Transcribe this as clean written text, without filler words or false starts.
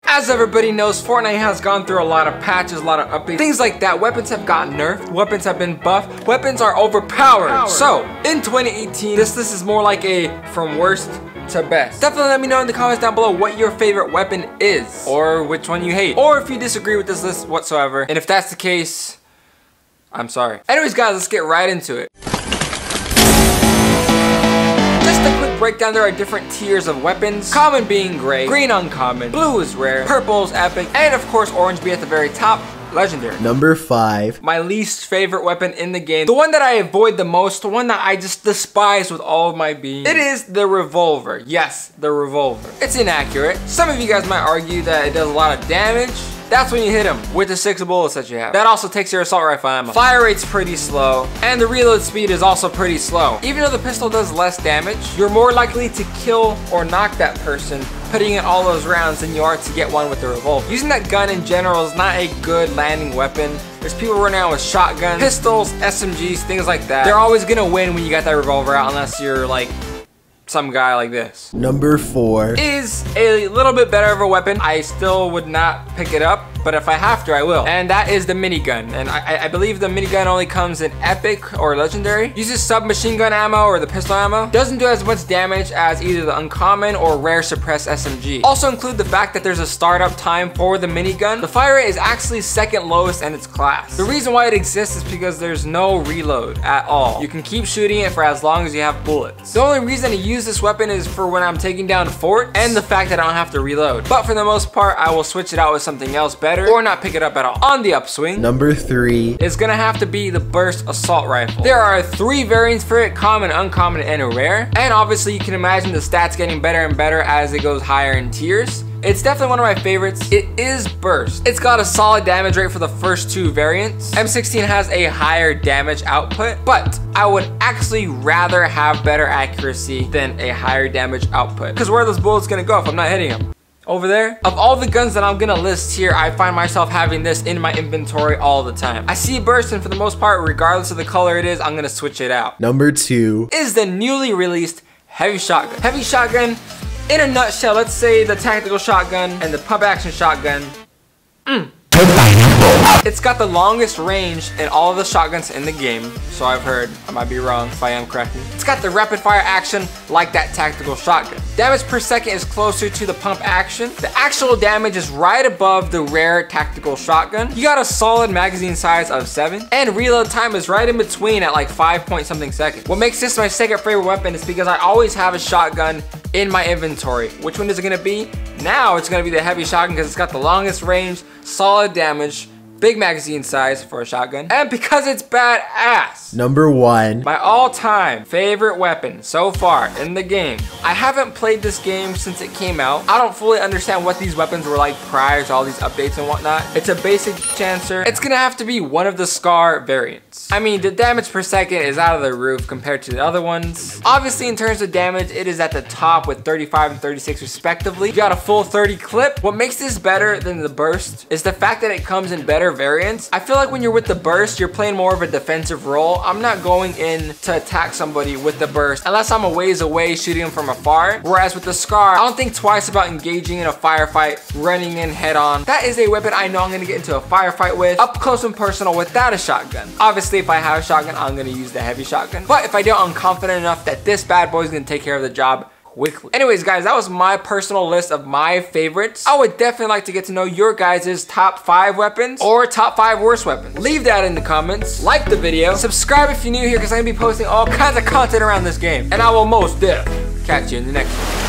As everybody knows, Fortnite has gone through a lot of patches, a lot of updates, things like that. Weapons have gotten nerfed, weapons have been buffed, weapons are overpowered. So, in 2018, this is more like a from worst to best. Definitely let me know in the comments down below what your favorite weapon is, or which one you hate, or if you disagree with this list whatsoever. And if that's the case, I'm sorry. Anyways guys, let's get right into it. Just a quick breakdown, there are different tiers of weapons. Common being gray, green uncommon, blue is rare, purple is epic, and of course orange being at the very top, legendary. Number 5. My least favorite weapon in the game. The one that I avoid the most, the one that I just despise with all of my being. It is the revolver. Yes, the revolver. It's inaccurate. Some of you guys might argue that it does a lot of damage. That's when you hit him with the 6 bullets that you have. That also takes your assault rifle ammo. Fire rate's pretty slow, and the reload speed is also pretty slow. Even though the pistol does less damage, you're more likely to kill or knock that person putting in all those rounds than you are to get one with the revolver. Using that gun in general is not a good landing weapon. There's people running around with shotguns, pistols, SMGs, things like that. They're always gonna win when you got that revolver out unless you're like some guy like this. Number 4 is a little bit better of a weapon. I still would not pick it up, but if I have to, I will. And that is the minigun. And I believe the minigun only comes in epic or legendary. Uses submachine gun ammo or the pistol ammo. Doesn't do as much damage as either the uncommon or rare suppressed SMG. Also include the fact that there's a startup time for the minigun. The fire rate is actually second lowest in its class. The reason why it exists is because there's no reload at all. You can keep shooting it for as long as you have bullets. The only reason to use this weapon is for when I'm taking down forts and the fact that I don't have to reload. But for the most part, I will switch it out with something else better or not pick it up at all. On the upswing, Number 3 is gonna have to be the burst assault rifle. There are 3 variants for it: common, uncommon, and rare. And obviously you can imagine the stats getting better and better as it goes higher in tiers. It's definitely one of my favorites. It is burst. It's got a solid damage rate for the first 2 variants. M16 has a higher damage output, but I would actually rather have better accuracy than a higher damage output. Because where are those bullets gonna go if I'm not hitting them? Over there? Of all the guns that I'm gonna list here, I find myself having this in my inventory all the time. I see burst, and for the most part, regardless of the color it is, I'm gonna switch it out. Number 2 is the newly released heavy shotgun. Heavy shotgun, in a nutshell, let's say the tactical shotgun and the pump action shotgun. It's got the longest range in all of the shotguns in the game, so I've heard. I might be wrong if I am correct. It's got the rapid fire action like that tactical shotgun. Damage per second is closer to the pump action. The actual damage is right above the rare tactical shotgun. You got a solid magazine size of 7, and reload time is right in between at like 5 point something seconds. What makes this my second favorite weapon is because I always have a shotgun in my inventory. Which one is it gonna be? Now it's gonna be the heavy shotgun because it's got the longest range, solid damage, big magazine size for a shotgun, and because it's badass. Number 1 my all-time favorite weapon so far in the game. I haven't played this game since it came out. I don't fully understand what these weapons were like prior to all these updates and whatnot. It's a basic chancer. It's gonna have to be one of the Scar variants. I mean, the damage per second is out of the roof compared to the other ones. Obviously, in terms of damage, it is at the top with 35 and 36 respectively. You got a full 30 clip. What makes this better than the burst is the fact that it comes in better variants. I feel like when you're with the burst, you're playing more of a defensive role. I'm not going in to attack somebody with the burst unless I'm a ways away shooting them from afar. Whereas with the Scar, I don't think twice about engaging in a firefight, running in head on. That is a weapon I know I'm gonna get into a firefight with, up close and personal without a shotgun. Obviously, if I have a shotgun, I'm gonna use the heavy shotgun. But if I don't, I'm confident enough that this bad boy is gonna take care of the job quickly. Anyways, guys, that was my personal list of my favorites. I would definitely like to get to know your guys' top 5 weapons or top 5 worst weapons. Leave that in the comments. Like the video. Subscribe if you're new here because I'm gonna be posting all kinds of content around this game. And I will most def catch you in the next one.